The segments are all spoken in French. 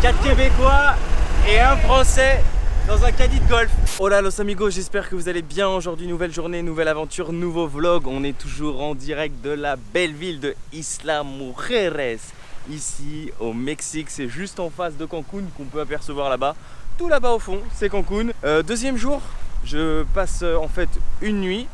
4 Québécois et un Français dans un caddie de golf. Hola los amigos, j'espère que vous allez bien. Aujourd'hui, nouvelle journée, nouvelle aventure, nouveau vlog. On est toujours en direct de la belle ville de Isla Mujeres, ici au Mexique. C'est juste en face de Cancun qu'on peut apercevoir là-bas. Tout là-bas au fond, c'est Cancun. Deuxième jour, je passe en fait une nuit.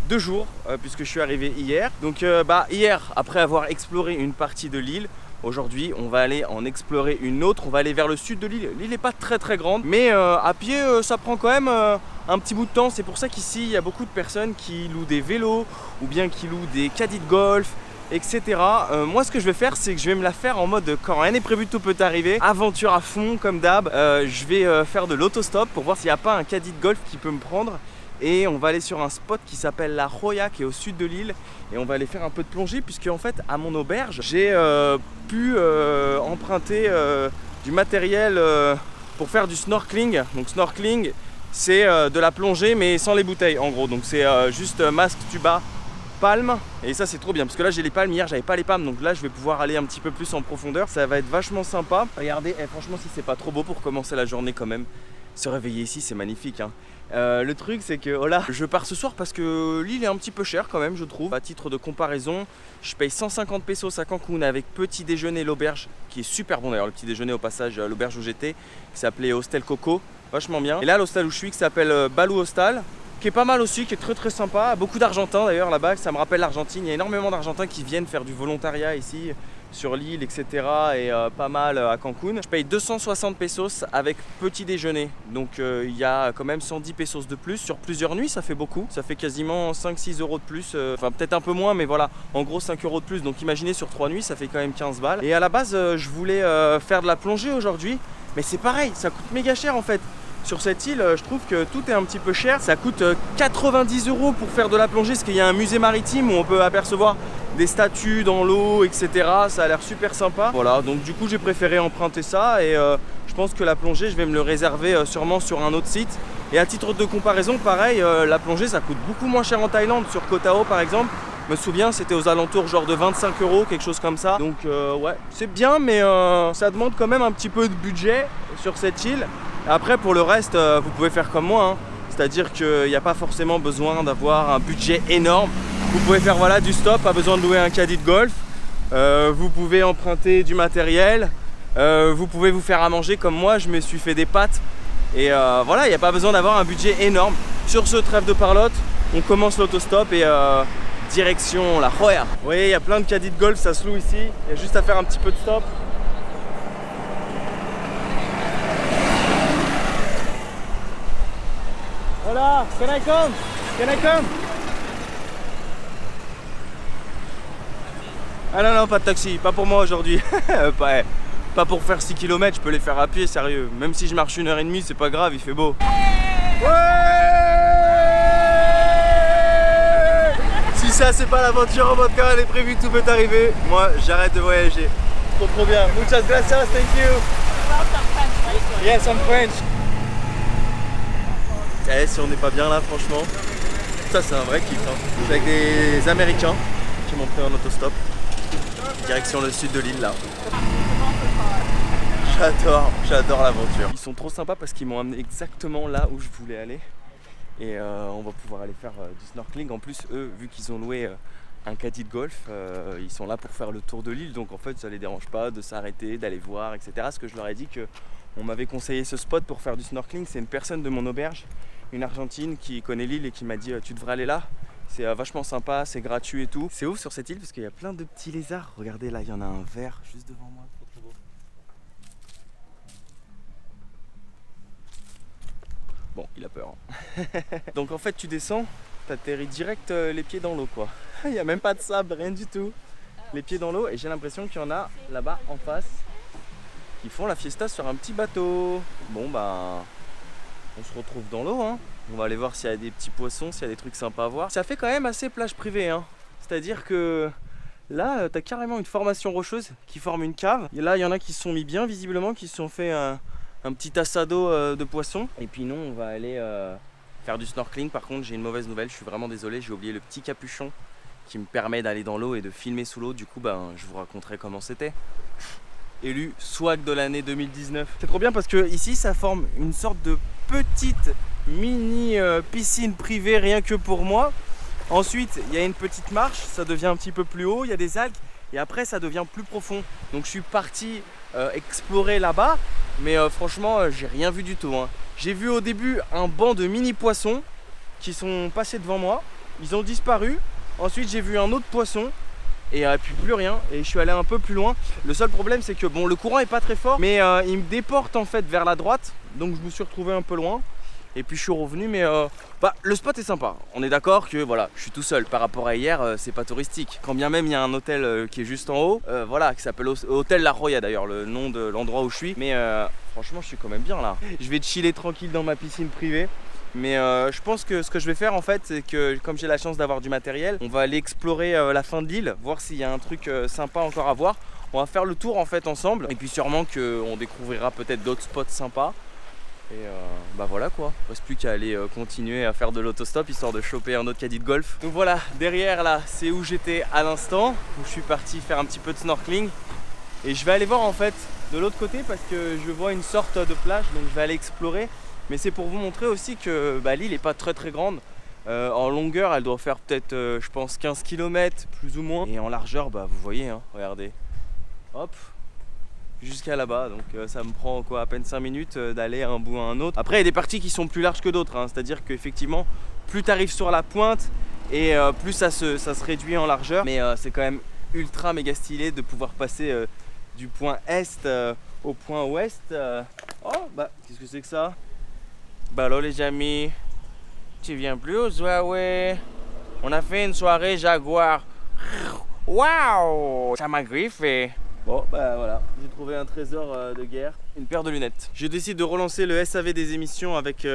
2 jours puisque je suis arrivé hier. Donc hier, après avoir exploré une partie de l'île, aujourd'hui on va aller en explorer une autre. On va aller vers le sud de l'île. L'île n'est pas très grande, mais à pied ça prend quand même un petit bout de temps. C'est pour ça qu'ici il y a beaucoup de personnes qui louent des vélos ou bien qui louent des caddies de golf, etc. Moi ce que je vais faire, c'est que je vais me la faire en mode quand rien n'est prévu, tout peut arriver. Aventure à fond comme d'hab. Je vais faire de l'autostop pour voir s'il n'y a pas un caddie de golf qui peut me prendre. Et on va aller sur un spot qui s'appelle La Joya, qui est au sud de l'île. Et on va aller faire un peu de plongée, puisque en fait à mon auberge, j'ai pu emprunter du matériel pour faire du snorkeling. Donc snorkeling, c'est de la plongée mais sans les bouteilles en gros. Donc c'est juste masque, tuba, palme. Et ça c'est trop bien, parce que là j'ai les palmes, hier j'avais pas les palmes. Donc là je vais pouvoir aller un petit peu plus en profondeur. Ça va être vachement sympa. Regardez, franchement si c'est pas trop beau pour commencer la journée quand même. Se réveiller ici c'est magnifique hein. Le truc c'est que voilà, je pars ce soir parce que l'île est un petit peu chère quand même je trouve. À titre de comparaison, je paye 150 pesos à Cancun avec petit déjeuner, l'auberge qui est super bon d'ailleurs, le petit déjeuner au passage, l'auberge où j'étais, qui s'appelait Hostel Coco, vachement bien. Et là l'hostel où je suis qui s'appelle Balu Hostal, qui est pas mal aussi, qui est très sympa. Beaucoup d'Argentins d'ailleurs là-bas, ça me rappelle l'Argentine. Il y a énormément d'Argentins qui viennent faire du volontariat ici sur l'île, etc. Et pas mal à Cancun. Je paye 260 pesos avec petit déjeuner. Donc il y a quand même 110 pesos de plus. Sur plusieurs nuits, ça fait beaucoup. Ça fait quasiment 5-6 euros de plus. Enfin peut-être un peu moins, mais voilà. En gros 5 euros de plus. Donc imaginez sur 3 nuits, ça fait quand même 15 balles. Et à la base, je voulais faire de la plongée aujourd'hui. Mais c'est pareil, ça coûte méga cher en fait. Sur cette île, je trouve que tout est un petit peu cher. Ça coûte 90 euros pour faire de la plongée, parce qu'il y a un musée maritime où on peut apercevoir des statues dans l'eau, etc. Ça a l'air super sympa. Voilà, donc du coup j'ai préféré emprunter ça et je pense que la plongée, je vais me le réserver sûrement sur un autre site. Et à titre de comparaison, pareil, la plongée ça coûte beaucoup moins cher en Thaïlande, sur Koh Tao par exemple. Je me souviens, c'était aux alentours genre de 25 euros, quelque chose comme ça. Donc ouais, c'est bien, mais ça demande quand même un petit peu de budget sur cette île. Après pour le reste, vous pouvez faire comme moi, hein. C'est-à-dire qu'il n'y a pas forcément besoin d'avoir un budget énorme. Vous pouvez faire voilà, du stop, pas besoin de louer un caddie de golf. Vous pouvez emprunter du matériel. Vous pouvez vous faire à manger comme moi, je me suis fait des pâtes. Et voilà, il n'y a pas besoin d'avoir un budget énorme. Sur ce trêve de parlotte, on commence l'autostop et direction La Joya. Vous voyez, il y a plein de caddies de golf, ça se loue ici. Il y a juste à faire un petit peu de stop. Voilà, can I come? Can I come? Ah non, pas de taxi, pas pour moi aujourd'hui. Pas pour faire 6 km, je peux les faire à pied, sérieux. Même si je marche 1h30, c'est pas grave, il fait beau. Ouais! Si ça, c'est pas l'aventure en mode quand elle est prévue, tout peut arriver. Moi, j'arrête de voyager. Trop bien. Muchas gracias, thank you. Yes, I'm French. Eh, si on n'est pas bien là, franchement, ça c'est un vrai kiff. Hein. Je suis avec des Américains qui m'ont pris en autostop. Direction le sud de l'île là. J'adore l'aventure. Ils sont trop sympas parce qu'ils m'ont amené exactement là où je voulais aller. Et on va pouvoir aller faire du snorkeling. En plus, eux, vu qu'ils ont loué un caddie de golf, ils sont là pour faire le tour de l'île. Donc en fait, ça les dérange pas de s'arrêter, d'aller voir, etc. Parce que je leur ai dit qu'on m'avait conseillé ce spot pour faire du snorkeling. C'est une personne de mon auberge, une Argentine qui connaît l'île et qui m'a dit tu devrais aller là. C'est vachement sympa, c'est gratuit et tout. C'est ouf sur cette île parce qu'il y a plein de petits lézards. Regardez là, il y en a un vert juste devant moi. Trop beau. Bon, il a peur. Hein. Donc en fait, tu descends, t'atterris direct les pieds dans l'eau quoi. Il n'y a même pas de sable, rien du tout. Les pieds dans l'eau et j'ai l'impression qu'il y en a là-bas en face qui font la fiesta sur un petit bateau. Bon bah, on se retrouve dans l'eau hein. On va aller voir s'il y a des petits poissons, s'il y a des trucs sympas à voir. Ça fait quand même assez plage privée hein. C'est-à-dire que là, t'as carrément une formation rocheuse qui forme une cave. Et là, il y en a qui se sont mis bien visiblement, qui se sont fait un petit assado de poissons. Et puis nous, on va aller faire du snorkeling. Par contre, j'ai une mauvaise nouvelle, je suis vraiment désolé, j'ai oublié le petit capuchon qui me permet d'aller dans l'eau et de filmer sous l'eau. Du coup, ben, je vous raconterai comment c'était. élu swag de l'année 2019. C'est trop bien parce que ici ça forme une sorte de petite mini piscine privée rien que pour moi. Ensuite il y a une petite marche, ça devient un petit peu plus haut, il y a des algues et après ça devient plus profond. Donc je suis parti explorer là-bas, mais franchement j'ai rien vu du tout, hein. J'ai vu au début un banc de mini poissons qui sont passés devant moi, ils ont disparu. Ensuite j'ai vu un autre poisson et puis plus rien, et je suis allé un peu plus loin. Le seul problème c'est que bon, le courant est pas très fort, mais il me déporte en fait vers la droite, donc je me suis retrouvé un peu loin et puis je suis revenu. Mais le spot est sympa, on est d'accord que voilà, je suis tout seul par rapport à hier, c'est pas touristique, quand bien même il y a un hôtel qui est juste en haut, voilà, qui s'appelle Hôtel La Roya d'ailleurs, le nom de l'endroit où je suis. Mais franchement je suis quand même bien là, je vais chiller tranquille dans ma piscine privée. Mais je pense que ce que je vais faire en fait, c'est que comme j'ai la chance d'avoir du matériel, on va aller explorer la fin de l'île, voir s'il y a un truc sympa encore à voir. On va faire le tour en fait ensemble, et puis sûrement qu'on découvrira peut-être d'autres spots sympas. Et voilà quoi, il ne reste plus qu'à aller continuer à faire de l'autostop histoire de choper un autre caddie de golf. Donc voilà, derrière là, c'est où j'étais à l'instant, où je suis parti faire un petit peu de snorkeling. Et je vais aller voir en fait de l'autre côté parce que je vois une sorte de plage, donc je vais aller explorer. Mais c'est pour vous montrer aussi que l'île n'est pas très grande. En longueur, elle doit faire peut-être, je pense, 15 km plus ou moins. Et en largeur, vous voyez, hein, regardez. Hop, jusqu'à là-bas. Donc ça me prend quoi, à peine 5 minutes d'aller un bout à un autre. Après, il y a des parties qui sont plus larges que d'autres, hein. C'est-à-dire qu'effectivement, plus tu arrives sur la pointe et plus ça se réduit en largeur. Mais c'est quand même ultra méga stylé de pouvoir passer du point est au point ouest. Oh, qu'est-ce que c'est que ça? Bah alors les amis, tu viens plus aux Huawei? On a fait une soirée Jaguar. Waouh, ça m'a griffé. Bon voilà, j'ai trouvé un trésor de guerre, une paire de lunettes. Je décide de relancer le SAV des émissions avec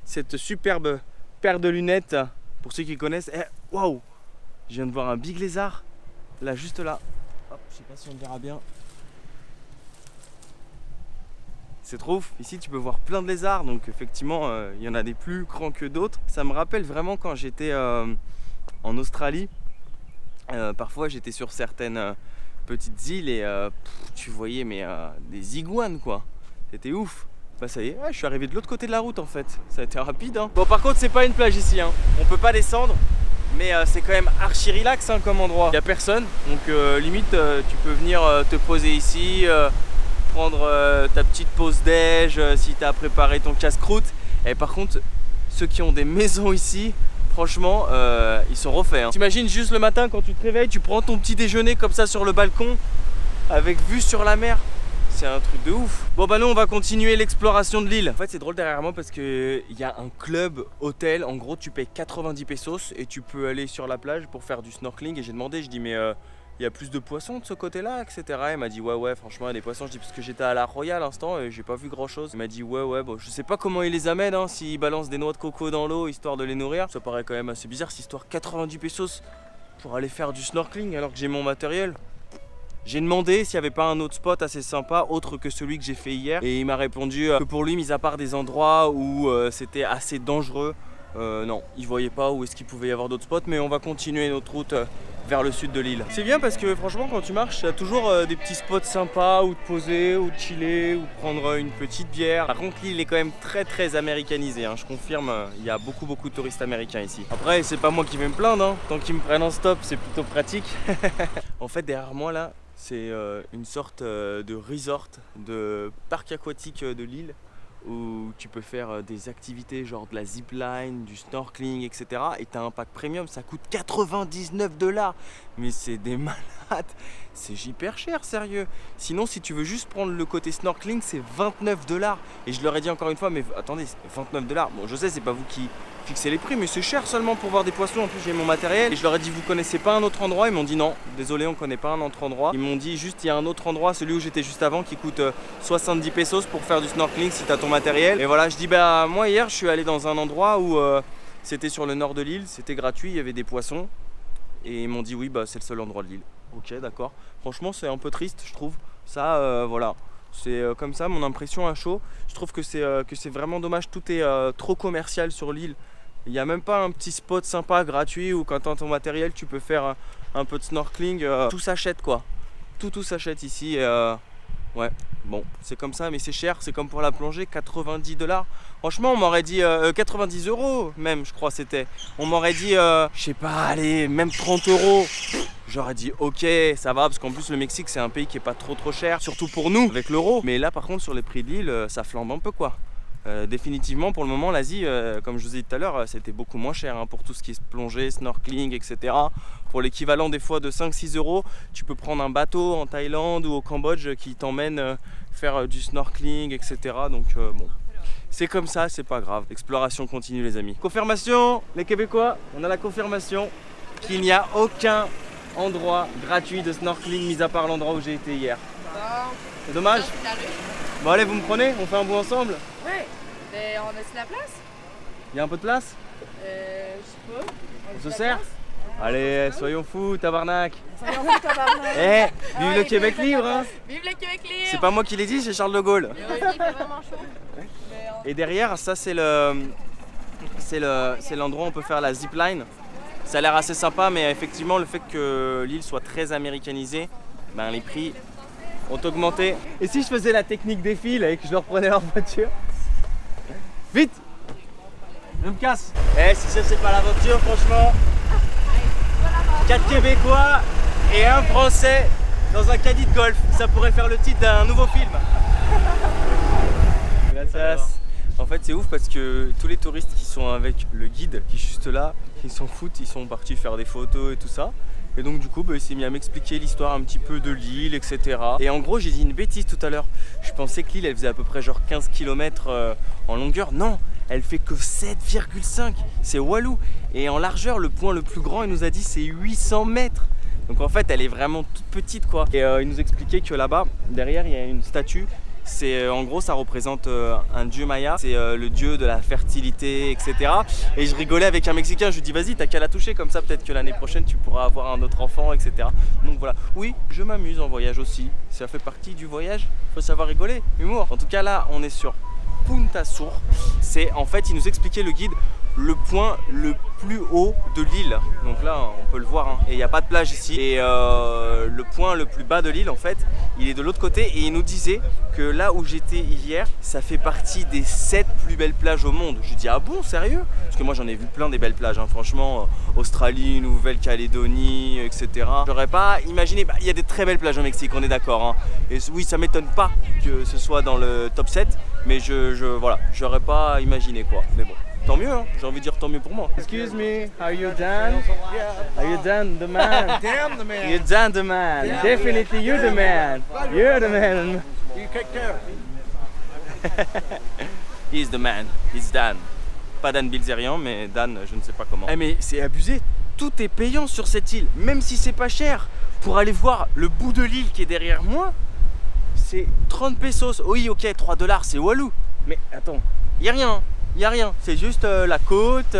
cette superbe paire de lunettes. Pour ceux qui connaissent, waouh, je viens de voir un big lézard, là juste là. Hop, je sais pas si on le verra bien. C'est trop ouf. Ici tu peux voir plein de lézards, donc effectivement il y en a des plus grands que d'autres. Ça me rappelle vraiment quand j'étais en Australie. Parfois j'étais sur certaines petites îles et tu voyais des iguanes quoi. C'était ouf. Ça y est, je suis arrivé de l'autre côté de la route en fait. Ça a été rapide, hein. Bon par contre c'est pas une plage ici, hein. On peut pas descendre, mais c'est quand même archi relax, hein, comme endroit. Il y a personne, donc limite tu peux venir te poser ici, prendre ta petite pause déj si tu as préparé ton casse-croûte. Et par contre, ceux qui ont des maisons ici, franchement, ils sont refaits, hein. T'imagines juste le matin quand tu te réveilles, tu prends ton petit déjeuner comme ça sur le balcon, avec vue sur la mer. C'est un truc de ouf. Bon nous on va continuer l'exploration de l'île. En fait c'est drôle derrière moi parce que il y a un club hôtel. En gros tu payes 90 pesos et tu peux aller sur la plage pour faire du snorkeling. Et j'ai demandé, je dis mais il y a plus de poissons de ce côté-là, etc. Il m'a dit ouais franchement il y a des poissons. Je dis parce que j'étais à la Roya à l'instant et j'ai pas vu grand-chose. Il m'a dit ouais bon je sais pas comment il les amène, hein, s'il balance des noix de coco dans l'eau histoire de les nourrir. Ça paraît quand même assez bizarre cette histoire, 90 pesos pour aller faire du snorkeling alors que j'ai mon matériel. J'ai demandé s'il n'y avait pas un autre spot assez sympa autre que celui que j'ai fait hier et il m'a répondu que pour lui, mis à part des endroits où c'était assez dangereux, non, il voyait pas où est-ce qu'il pouvait y avoir d'autres spots. Mais on va continuer notre route vers le sud de l'île. C'est bien parce que franchement quand tu marches, tu as toujours des petits spots sympas où te poser, où te chiller, où prendre une petite bière. Par contre l'île est quand même très américanisée, hein, je confirme, il y a beaucoup de touristes américains ici. Après c'est pas moi qui vais me plaindre, hein. Tant qu'ils me prennent en stop c'est plutôt pratique. En fait derrière moi là, c'est une sorte de resort, de parc aquatique de l'île où tu peux faire des activités genre de la zipline, du snorkeling, etc. Et tu as un pack premium, ça coûte 99 $. Mais c'est des malades, c'est hyper cher, sérieux. Sinon, si tu veux juste prendre le côté snorkeling, c'est 29 $. Et je leur ai dit encore une fois, mais attendez, 29 $. Bon, je sais, c'est pas vous qui fixez les prix, mais c'est cher seulement pour voir des poissons. En plus, j'ai mon matériel. Et je leur ai dit, vous connaissez pas un autre endroit? Ils m'ont dit non, désolé, on connaît pas un autre endroit. Ils m'ont dit juste, il y a un autre endroit, celui où j'étais juste avant, qui coûte 70 pesos pour faire du snorkeling si tu as ton matériel. Et voilà, je dis, moi hier, je suis allé dans un endroit où c'était sur le nord de l'île, c'était gratuit, il y avait des poissons. Et ils m'ont dit, oui, c'est le seul endroit de l'île. Ok, d'accord. Franchement, c'est un peu triste, je trouve. Ça, voilà. C'est comme ça mon impression à chaud. Je trouve que c'est vraiment dommage. Tout est trop commercial sur l'île. Il n'y a même pas un petit spot sympa gratuit où quand tu as ton matériel tu peux faire un peu de snorkeling. Tout s'achète quoi. Tout s'achète ici. Ouais, bon, c'est comme ça, mais c'est cher, c'est comme pour la plongée, 90 $. Franchement, on m'aurait dit 90 € même, je crois c'était. On m'aurait dit, je sais pas, allez, même 30 €. J'aurais dit ok, ça va, parce qu'en plus le Mexique c'est un pays qui est pas trop cher, surtout pour nous avec l'euro. Mais là par contre sur les prix de l'île, ça flambe un peu quoi. Définitivement pour le moment l'Asie, comme je vous ai dit tout à l'heure, c'était beaucoup moins cher hein, pour tout ce qui est plongée, snorkeling, etc. Pour l'équivalent des fois de 5-6 €, tu peux prendre un bateau en Thaïlande ou au Cambodge qui t'emmène faire du snorkeling, etc. Donc bon, c'est comme ça, c'est pas grave. L'exploration continue les amis. Confirmation, les Québécois, on a la confirmation qu'il n'y a aucun endroit gratuit de snorkeling mis à part l'endroit où j'ai été hier. C'est dommage. Bon allez, vous me prenez? On fait un bout ensemble? Ouais. Mais on a-tu la place? Il y a un peu de place? Je sais pas. On se sert? Allez, soyons fous, tabarnak. Soyons fous, tabarnak. Eh, vive le Québec libre hein. Vive le Québec libre. C'est pas moi qui l'ai dit, c'est Charles de Gaulle. Oui, il fait vraiment chaud. Et derrière, ça c'est l'endroit où on peut faire la zipline. Ça a l'air assez sympa, mais effectivement le fait que l'île soit très américanisée, ben, les prix ont augmenté. Et si je faisais la technique des fils et que je leur prenais leur voiture? Vite! Je me casse! Eh, si ça c'est pas l'aventure, franchement! 4 Québécois et un Français dans un caddie de golf. Ça pourrait faire le titre d'un nouveau film. Gracias. En fait c'est ouf parce que tous les touristes qui sont avec le guide qui est juste là, ils s'en foutent, ils sont partis faire des photos et tout ça. Et donc du coup il s'est mis à m'expliquer l'histoire un petit peu de l'île, etc. Et en gros j'ai dit une bêtise tout à l'heure. Je pensais que l'île elle faisait à peu près genre 15 km en longueur. Non, elle fait que 7,5. C'est Walou. Et en largeur, le point le plus grand il nous a dit c'est 800 mètres. Donc en fait elle est vraiment toute petite quoi. Et il nous expliquait que là-bas, derrière il y a une statue. C'est en gros ça représente un dieu maya, c'est le dieu de la fertilité, etc. Et je rigolais avec un Mexicain, je lui dis vas-y t'as qu'à la toucher comme ça peut-être que l'année prochaine tu pourras avoir un autre enfant, etc. Donc voilà, oui je m'amuse en voyage aussi, ça fait partie du voyage, faut savoir rigoler, humour. En tout cas là on est sur Punta Sur, c'est en fait il nous expliquait le guide le point le plus haut de l'île. Donc là on peut le voir hein. Et il n'y a pas de plage ici. Et le point le plus bas de l'île en fait il est de l'autre côté. Et il nous disait que là où j'étais hier ça fait partie des 7 plus belles plages au monde. Je lui dis ah bon sérieux? Parce que moi j'en ai vu plein des belles plages hein. Franchement Australie, Nouvelle-Calédonie, etc. J'aurais pas imaginé, bah, il y a des très belles plages au Mexique, on est d'accord hein. Et oui ça m'étonne pas que ce soit dans le top 7. Mais voilà, j'aurais pas imaginé quoi. Mais bon. Tant mieux, hein. J'ai envie de dire tant mieux pour moi. Excuse me, are you Dan? Are you Dan the man? Damn the man. You're Dan the man. Yeah. Definitely you're the man. You're the man. You take care of me. He's the man. He's Dan. Pas Dan Bilzerian, mais Dan, je ne sais pas comment. Eh mais c'est abusé. Tout est payant sur cette île, même si c'est pas cher. Pour aller voir le bout de l'île qui est derrière moi, c'est 30 pesos. Oui, ok, 3 $, c'est Walou. Mais attends, y a rien. Il n'y a rien, c'est juste la côte,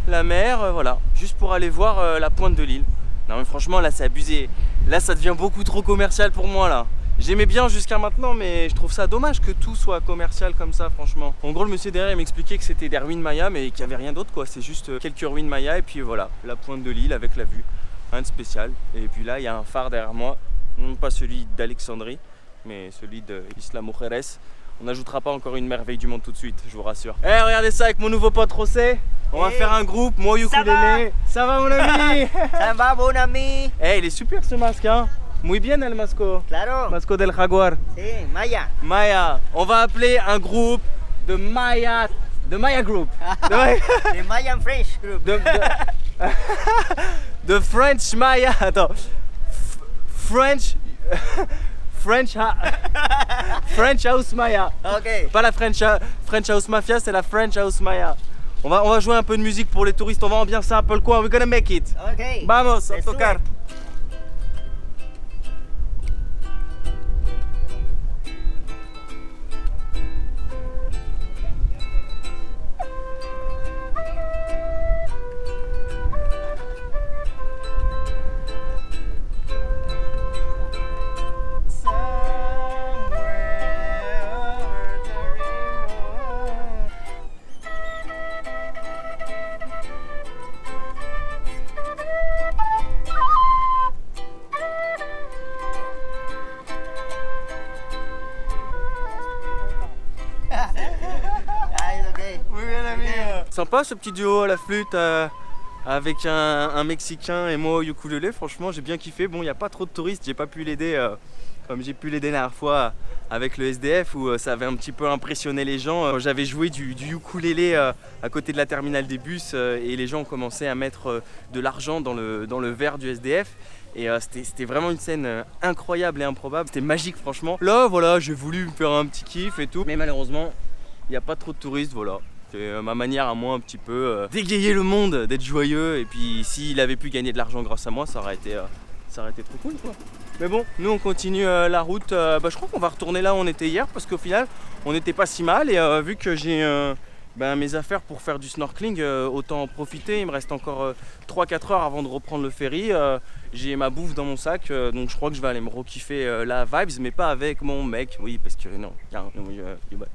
la mer, voilà. Juste pour aller voir la pointe de l'île. Non mais franchement là c'est abusé. Là ça devient beaucoup trop commercial pour moi là. J'aimais bien jusqu'à maintenant mais je trouve ça dommage que tout soit commercial comme ça franchement. En gros le monsieur derrière il m'expliquait que c'était des ruines mayas mais qu'il n'y avait rien d'autre quoi. C'est juste quelques ruines mayas et puis voilà, la pointe de l'île avec la vue. Rien de spécial. Et puis là il y a un phare derrière moi. Non pas celui d'Alexandrie mais celui de Isla Mujeres. On n'ajoutera pas encore une merveille du monde tout de suite, je vous rassure. Eh, regardez ça avec mon nouveau pote José. On va faire un groupe, moi ukulélé. Ça va mon ami? Ça va mon ami? Eh, il est super ce masque hein. Muy bien el masco. Claro. Masco del jaguar. Sí, Maya. Maya. On va appeler un groupe de Maya. De Maya Group. The Mayan French Group. De French Maya. Attends. French. French House Maya. Ok. Pas la French House Mafia, c'est la French House Maya. On va jouer un peu de musique pour les touristes, on va ambiancer un peu le coin. We're gonna make it. Ok. Vamos, a Let's do tocar. it. Sympa ce petit duo à la flûte avec un Mexicain et moi au ukulélé. Franchement, j'ai bien kiffé. Bon, il n'y a pas trop de touristes, j'ai pas pu l'aider comme j'ai pu l'aider la dernière fois avec le SDF où ça avait un petit peu impressionné les gens. J'avais joué du ukulélé à côté de la terminale des bus et les gens ont commencé à mettre de l'argent dans le verre du SDF. Et c'était vraiment une scène incroyable et improbable. C'était magique franchement. Là voilà, j'ai voulu me faire un petit kiff et tout. Mais malheureusement, il n'y a pas trop de touristes, voilà. C'est ma manière à moi un petit peu d'égayer le monde, d'être joyeux. Et puis s'il avait pu gagner de l'argent grâce à moi, ça aurait été trop cool quoi. Mais bon, nous on continue la route. Je crois qu'on va retourner là où on était hier parce qu'au final on n'était pas si mal. Et vu que j'ai mes affaires pour faire du snorkeling, autant en profiter. Il me reste encore 3-4 heures avant de reprendre le ferry. J'ai ma bouffe dans mon sac, donc je crois que je vais aller me rekiffer la vibes, mais pas avec mon mec. Oui, parce que non,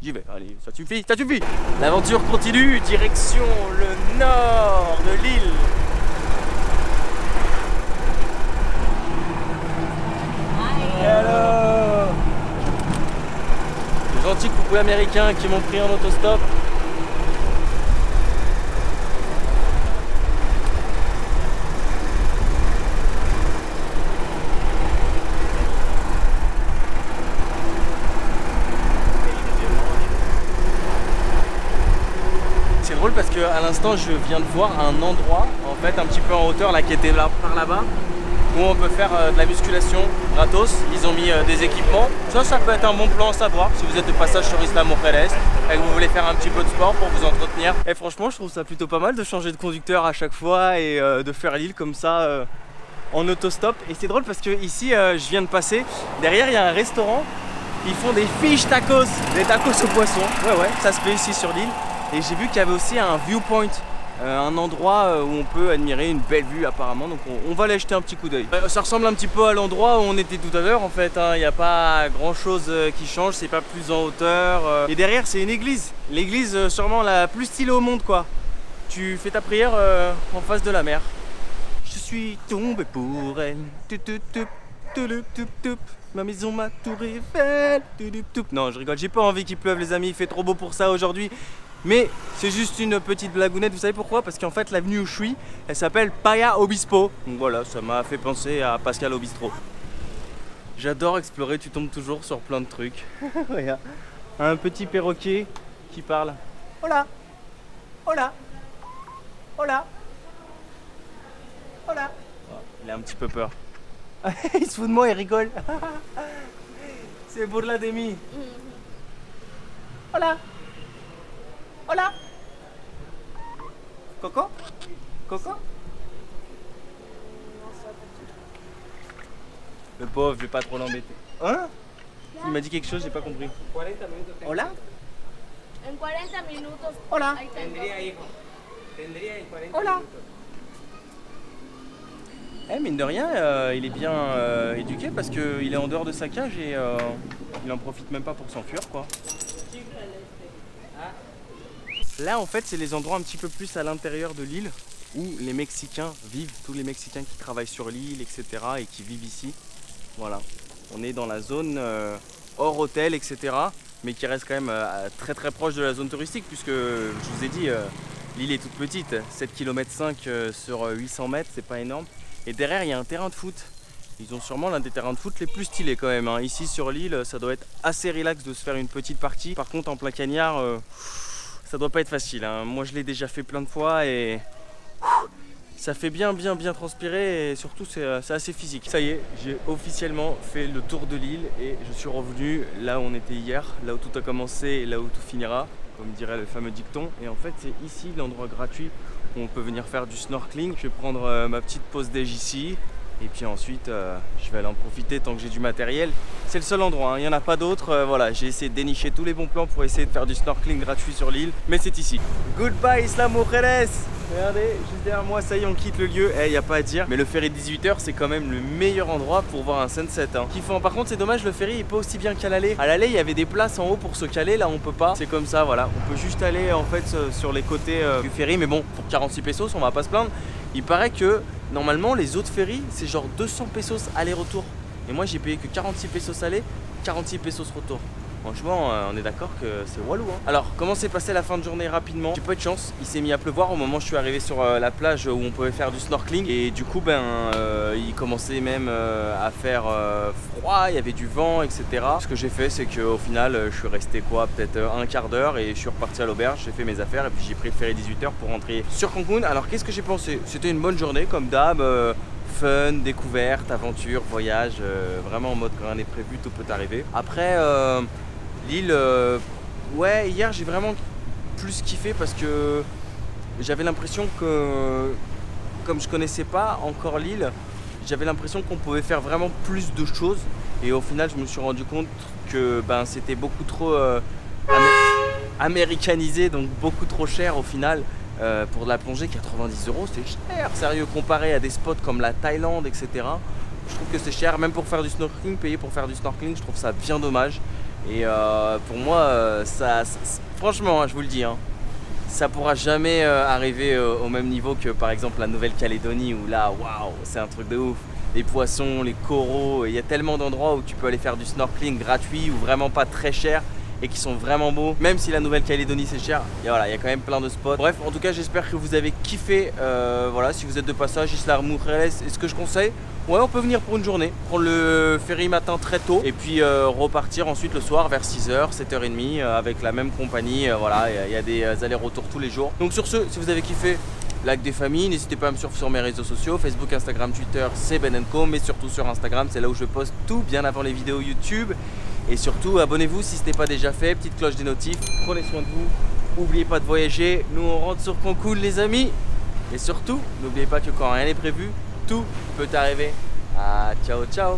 j'y vais, allez, ça suffit, ça suffit. L'aventure continue, direction le nord de l'île. Hello. Les gentils coucou américains qui m'ont pris en autostop. C'est drôle parce que à l'instant je viens de voir un endroit en fait un petit peu en hauteur là qui était là par là-bas où on peut faire de la musculation gratos. Ils ont mis des équipements. Ça peut être un bon plan à savoir si vous êtes de passage sur Isla Mujeres et que vous voulez faire un petit peu de sport pour vous entretenir. Et franchement je trouve ça plutôt pas mal de changer de conducteur à chaque fois et de faire l'île comme ça en autostop. Et c'est drôle parce que ici je viens de passer, derrière il y a un restaurant, ils font des fish tacos, des tacos au poisson. Ouais, ça se fait ici sur l'île. Et j'ai vu qu'il y avait aussi un viewpoint, un endroit où on peut admirer une belle vue apparemment. Donc on va aller jeter un petit coup d'œil. Ça ressemble un petit peu à l'endroit où on était tout à l'heure en fait. Il n'y a pas grand chose qui change, c'est pas plus en hauteur. Et derrière c'est une église. L'église sûrement la plus stylée au monde quoi. Tu fais ta prière en face de la mer. Je suis tombé pour elle. Ma maison, ma tour Eiffel. Non je rigole, j'ai pas envie qu'il pleuve les amis, il fait trop beau pour ça aujourd'hui. Mais c'est juste une petite blagounette, vous savez pourquoi? Parce qu'en fait l'avenue où je suis, elle s'appelle Playa Obispo. Donc voilà, ça m'a fait penser à Pascal Obistro. J'adore explorer, tu tombes toujours sur plein de trucs. Regarde, un petit perroquet qui parle. Hola, hola, hola, hola. Oh, il a un petit peu peur. Il se fout de moi, il rigole. C'est burla de mí. Hola. Hola. Coco? Coco? Le pauvre, je vais pas trop l'embêter. Hein? Il m'a dit quelque chose, j'ai pas compris. Hola? En 40 minutos. Hola. Ahí tengo. Hola. Eh mine de rien, il est bien éduqué parce qu'il est en dehors de sa cage et il en profite même pas pour s'enfuir quoi. Là en fait c'est les endroits un petit peu plus à l'intérieur de l'île où les Mexicains vivent, tous les Mexicains qui travaillent sur l'île etc. et qui vivent ici. Voilà, on est dans la zone hors hôtel etc. mais qui reste quand même très très proche de la zone touristique puisque je vous ai dit l'île est toute petite, 7,5 km sur 800 mètres, c'est pas énorme. Et derrière il y a un terrain de foot. Ils ont sûrement l'un des terrains de foot les plus stylés quand même. Ici sur l'île ça doit être assez relax de se faire une petite partie. Par contre en plein cagnard ça doit pas être facile. Moi je l'ai déjà fait plein de fois et ça fait bien transpirer et surtout c'est assez physique. Ça y est, j'ai officiellement fait le tour de l'île et je suis revenu là où on était hier, là où tout a commencé et là où tout finira, comme dirait le fameux dicton. Et en fait c'est ici l'endroit gratuit où on peut venir faire du snorkeling. Je vais prendre ma petite pause déj ici. Et puis ensuite, je vais aller en profiter tant que j'ai du matériel. C'est le seul endroit, il n'y en a pas d'autre. Voilà, j'ai essayé de dénicher tous les bons plans pour essayer de faire du snorkeling gratuit sur l'île. Mais c'est ici. Goodbye Isla Mujeres. Regardez, juste derrière moi, ça y est, on quitte le lieu. Il n'y a pas à dire. Mais le ferry de 18h, c'est quand même le meilleur endroit pour voir un sunset. Kiffant. Par contre, c'est dommage, le ferry n'est pas aussi bien qu'à l'aller. À l'aller, il y avait des places en haut pour se caler. Là, on peut pas. C'est comme ça, voilà. On peut juste aller en fait sur les côtés du ferry. Mais bon, pour 46 pesos, on va pas se plaindre. Il paraît que normalement les autres ferries c'est genre 200 pesos aller-retour. Et moi j'ai payé que 46 pesos aller, 46 pesos retour. Franchement, on est d'accord que c'est walou. Hein. Alors, comment s'est passée la fin de journée rapidement? J'ai pas eu de chance, il s'est mis à pleuvoir au moment où je suis arrivé sur la plage où on pouvait faire du snorkeling. Et du coup, il commençait même à faire froid, il y avait du vent, etc. Ce que j'ai fait, c'est qu'au final, je suis resté quoi, peut-être un quart d'heure et je suis reparti à l'auberge, j'ai fait mes affaires et puis j'ai pris le ferry 18h pour rentrer sur Cancun. Alors, qu'est-ce que j'ai pensé? C'était une bonne journée, comme d'hab. Fun, découverte, aventure, voyage, vraiment en mode quand rien n'est prévu, tout peut arriver. Après, l'île, ouais, hier j'ai vraiment plus kiffé parce que j'avais l'impression que, comme je connaissais pas encore l'île, j'avais l'impression qu'on pouvait faire vraiment plus de choses. Et au final, je me suis rendu compte que c'était beaucoup trop américanisé, donc beaucoup trop cher au final. Pour de la plongée, 90 €, c'est cher, sérieux, comparé à des spots comme la Thaïlande, etc. Je trouve que c'est cher, même pour faire du snorkeling, payer pour faire du snorkeling, je trouve ça bien dommage. Et pour moi, franchement, je vous le dis, hein, ça pourra jamais arriver au même niveau que par exemple la Nouvelle-Calédonie, où là, waouh, c'est un truc de ouf. Les poissons, les coraux, il y a tellement d'endroits où tu peux aller faire du snorkeling gratuit ou vraiment pas très cher et qui sont vraiment beaux, même si la Nouvelle-Calédonie c'est cher, et voilà, il y a quand même plein de spots. Bref, en tout cas, j'espère que vous avez kiffé. Voilà, si vous êtes de passage, Isla Mujeres, est-ce que je conseille? Ouais, on peut venir pour une journée, prendre le ferry matin très tôt et puis repartir ensuite le soir vers 6h, 7h30 avec la même compagnie. Voilà, il y a des allers-retours tous les jours. Donc sur ce, si vous avez kiffé, like des familles, n'hésitez pas à me suivre sur mes réseaux sociaux, Facebook, Instagram, Twitter, c'est Ben & Co, mais surtout sur Instagram, c'est là où je poste tout bien avant les vidéos YouTube. Et surtout, abonnez-vous si ce n'est pas déjà fait, petite cloche des notifs, prenez soin de vous, n'oubliez pas de voyager, nous on rentre sur Cancun les amis. Et surtout, n'oubliez pas que quand rien n'est prévu, tout peut arriver. Ah, ciao ciao.